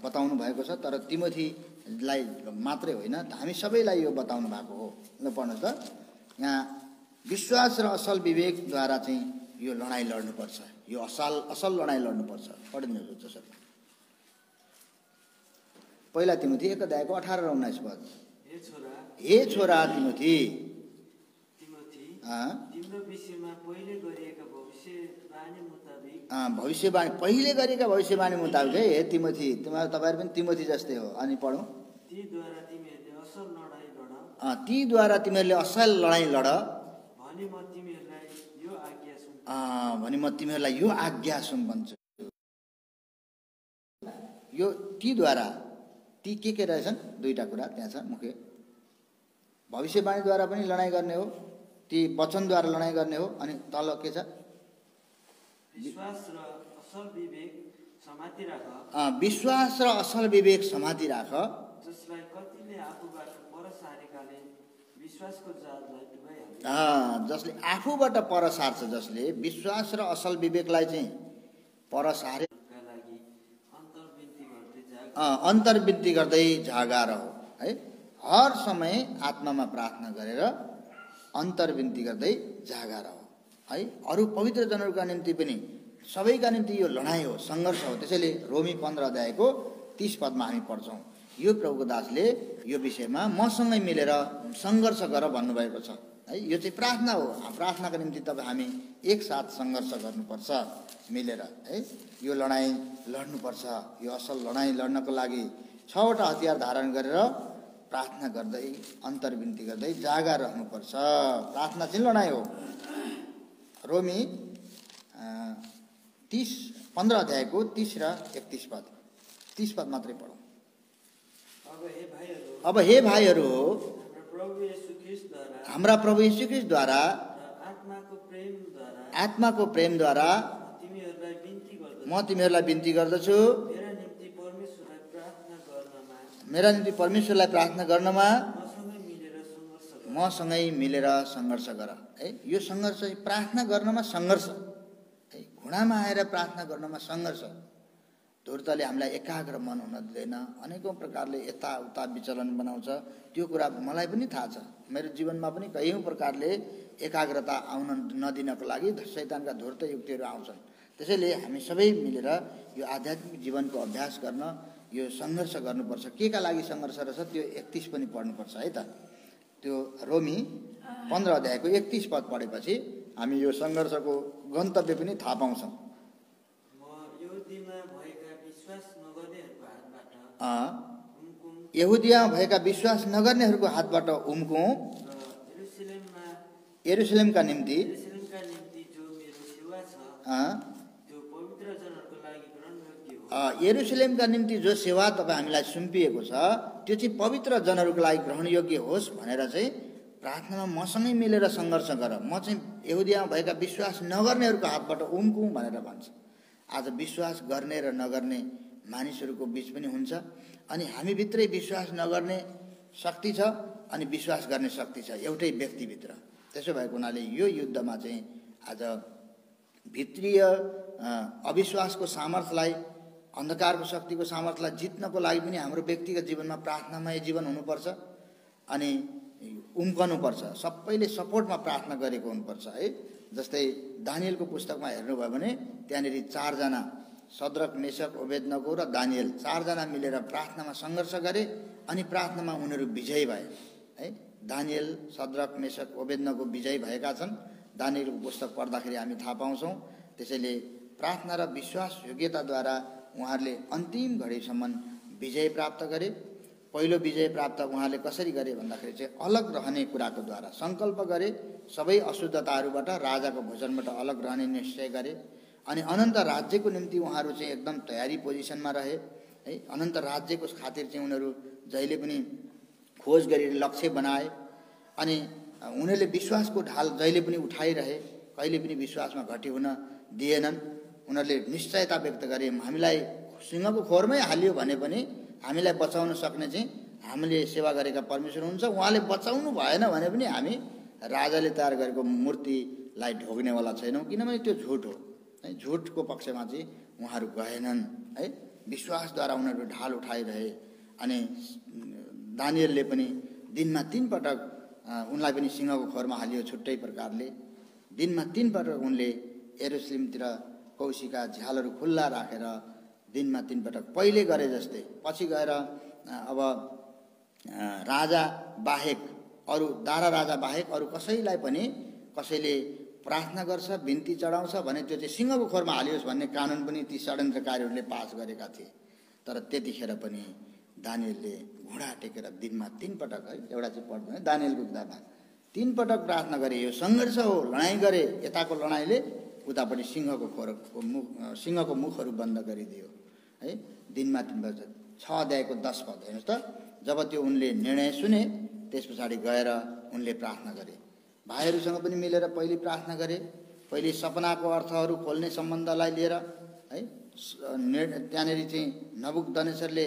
बताउनु भएको छ, तर तिमोथीलाई मात्रै होइन हामी सबैलाई यो बताउनु भएको हो। ल पढ्नुहोस् त। यहाँ विश्वास र असल विवेकद्वारा चाहिँ यो लडाइँ लड्नुपर्छ, यो असल लडाइँ लड्नुपर्छ। पढिदिनुहोस् जसरी। पहिला तिमोथी 1:18 र 19 पद। हे छोरा तिमोथी, तिम्रो विषयमा पहिले गरिएका भविष्यवाणी मुताबिक पहिले गरेका भविष्यवाणी मुताबिक है। हे तिमोथी, तपाईँहरू पनि तिमोथी जस्तै हो। अनि पढौँ। तीद्वारा तिमीहरूले असल लडाइँ लड भने म तिमीहरूलाई यो आज्ञा सुन भन्छु। यो तीद्वारा ती के रहेछन्? 2टा कुरा त्यहाँ छ मुख्य। भविष्यवाणीद्वारा पनि लडाइँ गर्ने हो, ती वचनद्वारा लडाइँ गर्ने हो। अनि तल के छ? विश्वास र असल विवेक समाति राख, जसलाई कतिले आफूबाट पर सारेकाले विश्वासको जाललाई डुबाइहाल्छ। जसले आफूबाट पर सार्छ, जसले विश्वास र असल विवेकलाई चाहिँ पर सारे अन्तर्विन्ती गर्दै जागा रहो है। हर समय आत्मामा प्रार्थना गरेर अन्तर्विन्ती गर्दै जागा रहो है। अरू पवित्र जनहरूका निम्ति पनि सबैका निम्ति यो लडाइँ हो, सङ्घर्ष हो। त्यसैले रोमी 15:30 पदमा हामी पढ्छौँ, यो प्रभुको दासले यो विषयमा मसँगै मिलेर सङ्घर्ष गर भन्नुभएको छ है। यो चाहिँ प्रार्थना हो। प्रार्थनाको निम्ति तपाईँ हामी एकसाथ सङ्घर्ष गर्नुपर्छ मिलेर है। यो लडाइँ लड्नुपर्छ। यो असल लडाइँ लड्नको लागि 6वटा हतियार धारण गरेर प्रार्थना गर्दै अन्तर्विन्ती गर्दै जागा रहनुपर्छ। प्रार्थना चाहिँ लडाइँ हो। रोमी 15:30 र 31 पद। 30 पद मात्रै पढौँ। अब हे भाइहरू, हाम्रा प्रभु येशू ख्रीष्टद्वारा आत्माको प्रेमद्वारा तिमीहरूलाई बिन्ती गर्दछु, म तिमीहरूलाई बिन्ती गर्दछु, मेरा निम्ति परमेश्वरलाई प्रार्थना गर्नमा मसँगै मिलेर सङ्घर्ष गर। है, यो सङ्घर्ष प्रार्थना गर्नमा सङ्घर्ष, है, घुँडामा आएर प्रार्थना गर्नमा सङ्घर्ष। धूर्तले हामीलाई एकाग्र मन हुन दिँदैन, अनेकौँ प्रकारले यताउता विचलन बनाउँछ। त्यो कुरा मलाई पनि थाहा छ। मेरो जीवनमा पनि कयौँ प्रकारले एकाग्रता आउन नदिनको लागि शैतानका धूर्त युक्तिहरू आउँछन्। त्यसैले हामी सबै मिलेर यो आध्यात्मिक जीवनको अभ्यास गर्न यो सङ्घर्ष गर्नुपर्छ। के का लागि सङ्घर्ष रहेछ त्यो 31 पनि पढ्नुपर्छ है त। त्यो रोमी 15 अध्यायको 31 पद पढेपछि हामी यो सङ्घर्षको गन्तव्य पनि थाहा पाउँछौँ। यहुदियामा भएका विश्वास नगर्नेहरूको हातबाट उम्कौँ, यरुशलेमका निम्ति यरुशलेमका निम्ति जो सेवा तपाईँ हामीलाई सुम्पिएको छ त्यो चाहिँ पवित्र जनहरूको लागि ग्रहणयोग्य होस् भनेर चाहिँ प्रार्थनामा मसँगै मिलेर सङ्घर्ष गर। म चाहिँ यहुदियामा भएका विश्वास नगर्नेहरूको हातबाट उम्कौँ भनेर भन्छ। आज विश्वास गर्ने र नगर्ने मानिसहरूको बीच पनि हुन्छ, अनि हामीभित्रै विश्वास नगर्ने शक्ति छ अनि विश्वास गर्ने शक्ति छ एउटै व्यक्तिभित्र। त्यसो भएको हुनाले यो युद्धमा चाहिँ आज भित्रीय अविश्वासको सामर्थ्यलाई, अन्धकारको शक्तिको सामर्थ्यलाई जित्नको लागि पनि हाम्रो व्यक्तिगत जीवनमा प्रार्थनामय जीवन हुनुपर्छ अनि उम्कनुपर्छ। सबैले सपोर्टमा प्रार्थना गरेको हुनुपर्छ है। जस्तै दानियलको पुस्तकमा हेर्नुभयो भने त्यहाँनिर 4 जना सद्रक, मेशक, ओबेदनगो र दानियल 4 जना मिलेर प्रार्थनामा सङ्घर्ष गरे अनि प्रार्थनामा उनीहरू विजयी भए है। दानियल, सद्रक, मेशक, ओबेदनगो विजयी भएका छन्। दानियलको पुस्तक पढ्दाखेरि हामी थाहा पाउँछौँ। त्यसैले प्रार्थना र विश्वास योग्यताद्वारा उहाँहरूले अन्तिम घडीसम्म विजय प्राप्त गरे। पहिलो विजय प्राप्त उहाँले कसरी गरे भन्दाखेरि चाहिँ अलग रहने कुराको द्वारा सङ्कल्प गरे, सबै अशुद्धताहरूबाट, राजाको भोजनबाट अलग रहने निश्चय गरे अनि अनन्त राज्यको निम्ति उहाँहरू चाहिँ एकदम तयारी पोजिसनमा रहे है। अनन्त राज्यको खातिर चाहिँ उनीहरू जहिले पनि खोज गरी लक्ष्य बनाए अनि उनीहरूले विश्वासको ढाल जहिले पनि उठाइरहे, कहिले पनि विश्वासमा घटी हुन दिएनन्। उनीहरूले निश्चयता व्यक्त गरे, हामीलाई सिंहको खोरमै हालियो भने पनि हामीलाई बचाउन सक्ने चाहिँ हामीले सेवा गरेका परमेश्वर हुन्छ, उहाँले बचाउनु भएन भने पनि हामी राजाले तयार गरेको मूर्तिलाई ढोग्नेवाला छैनौँ, किनभने त्यो झुट हो है। झुटको पक्षमा चाहिँ उहाँहरू गएनन् है। विश्वासद्वारा उनीहरू ढाल उठाइरहे अनि दानियलले पनि दिनमा 3 पटक उनलाई पनि सिंहको खोरमा हालियो। छुट्टै प्रकारले दिनमा 3 पटक उनले यरुशलेमतिर कौशीका झ्यालहरू खुल्ला राखेर दिनमा 3 पटक पहिले गरे जस्तै पछि गएर अब राजा बाहेक अरू दारा राजा बाहेक अरू कसैलाई पनि कसैले प्रार्थना गर्छ, बिन्ती चढाउँछ भने त्यो चाहिँ सिंहको खोरमा हालियोस् भन्ने कानुन पनि ती षड्यन्त्रकारीहरूले पास गरेका थिए। तर त्यतिखेर पनि दानियलले घुँडा टेकेर दिनमा 3 पटक है, एउटा चाहिँ पढ्दैन दानियलको किताबमा 3 पटक प्रार्थना गरे। यो सङ्घर्ष हो, लडाइँ गरे। यताको लडाइँले उतापट्टि सिंहको मुखहरू बन्द गरिदियो है। दिनमा 3 पटक 6 अध्यायको 10 पद हेर्नुहोस् त। जब त्यो उनले निर्णय सुने त्यस पछाडि गएर उनले प्रार्थना गरे। भाइहरूसँग पनि मिलेर पहिले प्रार्थना गरे। पहिले सपनाको अर्थहरू खोल्ने सम्बन्धलाई लिएर है। त्यहाँनिर चाहिँ नबुकदनेस्सरले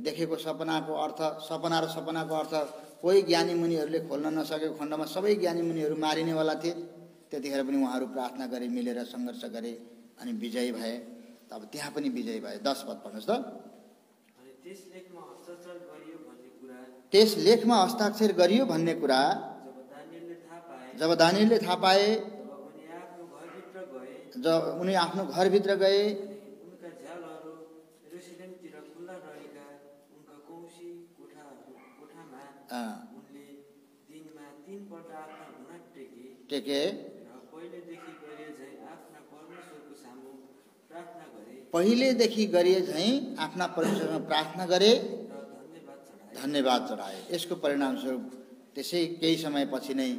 देखेको सपनाको अर्थ, सपना र सपनाको अर्थ कोही ज्ञानी मुनिहरूले खोल्न नसकेको खण्डमा सबै ज्ञानी मुनिहरू मारिनेवाला थिए। त्यतिखेर पनि उहाँहरू प्रार्थना गरे, मिलेर सङ्घर्ष गरे अनि विजयी भए। अब त्यहाँ पनि विजयी भए। 10 पद पढ्नुहोस् त। त्यस लेखमा हस्ताक्षर गरियो भन्ने कुरा जब दानियलले थाहा पाए, जब उनी आफ्नो घरभित्र गए, टेके पहिलेदेखि गरिए झैँ आफ्ना परमेश्वरमा प्रार्थना गरे, धन्यवाद चढाए। यसको परिणामस्वरूप त्यसै केही समयपछि नै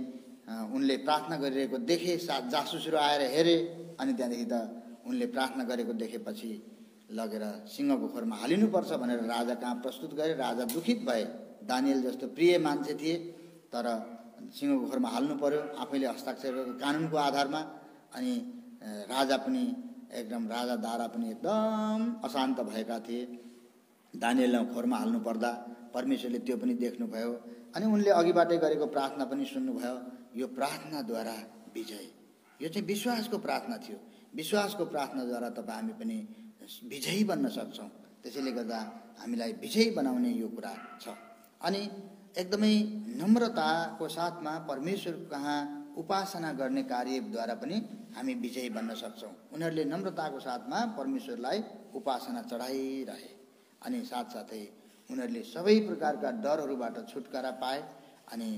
उनले प्रार्थना गरिरहेको देखे। जासुसहरू आएर हेरे अनि त्यहाँदेखि त उनले प्रार्थना गरेको देखेपछि लगेर सिंहको खोरमा हालिनुपर्छ भनेर राजा कहाँ प्रस्तुत गरे। राजा दुखित भए। दानियल जस्तो प्रिय मान्छे थिए तर सिंहको खोरमा हाल्नु पर्यो आफैले हस्ताक्षर गरेको कानुनको आधारमा। अनि राजा पनि एकदम राजा दारा पनि एकदम अशान्त भएका थिए। दानिएललाई खोरमा हाल्नु पर्दा परमेश्वरले त्यो पनि देख्नुभयो अनि उनले अघिबाटै गरेको प्रार्थना पनि सुन्नुभयो। यो प्रार्थनाद्वारा विजय, यो चाहिँ विश्वासको प्रार्थना थियो। विश्वासको प्रार्थनाद्वारा तपाईँ हामी पनि विजयी बन्न सक्छौँ। त्यसैले गर्दा हामीलाई विजयी बनाउने यो कुरा छ। अनि एकदमै नम्रताको साथमा परमेश्वर कहाँ उपासना गर्ने कार्यद्वारा पनि हामी विजयी बन्न सक्छौँ। उनीहरूले नम्रताको साथमा परमेश्वरलाई उपासना चढाइरहे अनि साथसाथै उनीहरूले सबै प्रकारका डरहरूबाट छुटकारा पाए अनि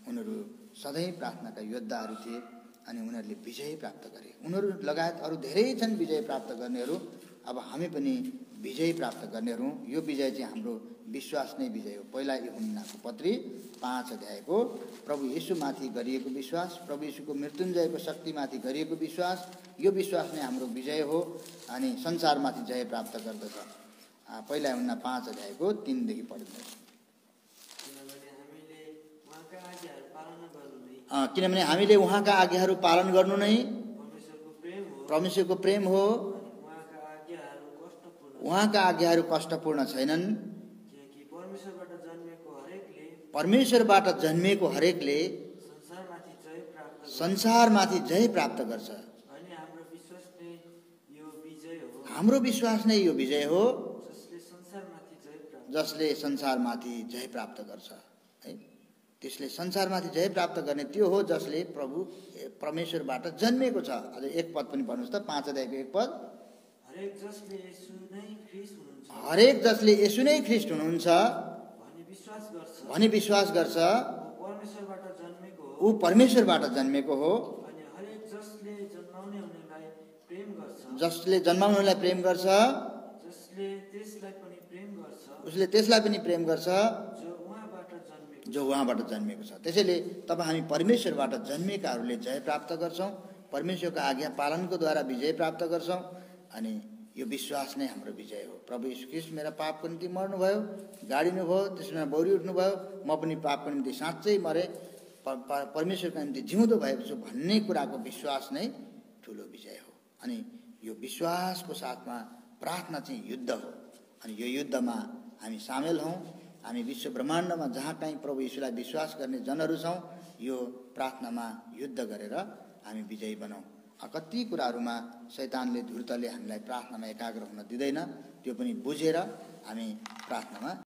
उनीहरू सधैँ प्रार्थनाका योद्धाहरू थिए अनि उनीहरूले विजय प्राप्त गरे। उनीहरू लगायत अरू धेरै छन् विजय प्राप्त गर्नेहरू। अब हामी पनि विजय प्राप्त गर्नेहरू। यो विजय चाहिँ हाम्रो विश्वास नै विजय हो। पहिला यूहन्नाको पत्री 5 अध्यायको प्रभु येशूमाथि गरिएको विश्वास, प्रभु येशूको मृत्युञ्जयको शक्तिमाथि गरिएको विश्वास, यो विश्वास नै हाम्रो विजय हो अनि संसारमाथि जय प्राप्त गर्दछ। पहिला यूहन्ना 5 अध्यायको 3 देखि पढ्नुहोस्। किनभने हामीले उहाँका आज्ञाहरू पालन गर्नु नै परमेश्वरको प्रेम हो। उहाँका आज्ञाहरू कष्टपूर्ण छैनन्। परमेश्वरबाट जन्मिएको हरेकले संसारमाथि जय प्राप्त गर्छ। हाम्रो विश्वास नै यो विजय हो जसले संसारमाथि जय प्राप्त गर्छ। है, त्यसले संसारमाथि जय प्राप्त गर्ने त्यो हो जसले प्रभु परमेश्वरबाट जन्मेको छ। अझ एक पद पनि पढ्नुहोस् त, 5 अध्यायको एक पद। हरेक जसले येशू नै ख्रीष्ट हुनुहुन्छ भनी विश्वास गर्छ ऊ परमेश्वरबाट जन्मेको हो। जसले जन्माउनेलाई प्रेम गर्छ उसले त्यसलाई पनि प्रेम गर्छ जो उहाँबाट जन्मेको छ। त्यसैले तब हामी परमेश्वरबाट जन्मेकाहरूले जय प्राप्त गर्छौँ। परमेश्वरको आज्ञा पालनको द्वारा विजय प्राप्त गर्छौँ अनि यो विश्वास नै हाम्रो विजय हो। प्रभु येशू ख्रीष्ट मेरा पापको निम्ति मर्नुभयो, गाडिनुभयो, त्यसमा बौरी उठ्नुभयो, म पनि पापको निम्ति साँच्चै मरे, परमेश्वरको निम्ति जिउँदो भएको छु भन्ने कुराको विश्वास नै ठुलो विजय हो। अनि यो विश्वासको साथमा प्रार्थना चाहिँ युद्ध हो अनि यो युद्धमा हामी सामेल हौँ। हामी विश्व ब्रह्माण्डमा जहाँ कहीँ प्रभु येशूलाई विश्वास गर्ने जनहरू छौँ, यो प्रार्थनामा युद्ध गरेर हामी विजयी बनाऊँ। कति कुराहरूमा शैतानले धूर्तले हामीलाई प्रार्थनामा एकाग्र हुन दिँदैन, त्यो पनि बुझेर हामी प्रार्थनामा